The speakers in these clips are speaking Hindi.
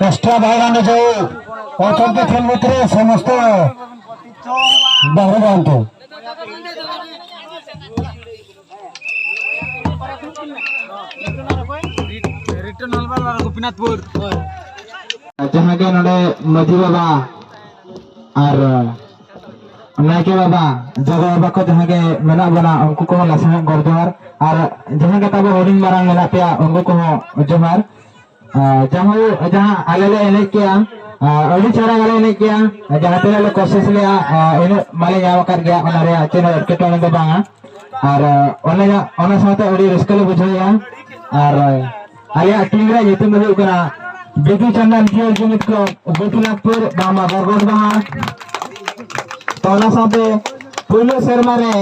एक्स्ट्रा भाईराने जो अचंती खेल भितर समस्त बाहर जातु गोपीनाथपुर जहाँ के नोडे मजी बाबा और नायके बाबा जगह बाबा को जहाँ के मेना बना उनको को लासन गोरजोहार और जहाँ के तब होर्डिंग मारंग मेना पिया उनको को जोहार जहाँ आले ले एने किया अड़ी चढ़ा वाले एने किया जहाँ तेरे ले कोशिश लिया इन माले जावा कर गया उन्हें अच्छे ने के टोने दे बांगा और उन्हें साथ अड़ी रिस्क ले बुझाया और आलिया टीम रे जितने मुझे उकरा बेटी चंदन खेल जुमित को गोपीनाथपुर बामा बरगोड़ बहा तोला साथे पुलो शर्मा रे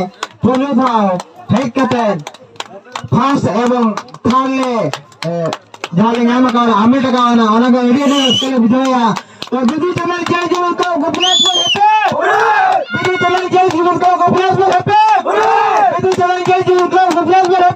पुलो धाव फेंक कते फास्ट एवं थाल ले जाले नाम का आमिर का ना ओना का एरिया ने उसके लिए बुझाया तो बेटी चंदन खेल जुमित को गोपीनाथपुर हैप्पी बेटी चंदन खेल जुमित को गोपीनाथपुर हैप्पी बेटी चंदन खेल जुमित को गोपीनाथपुर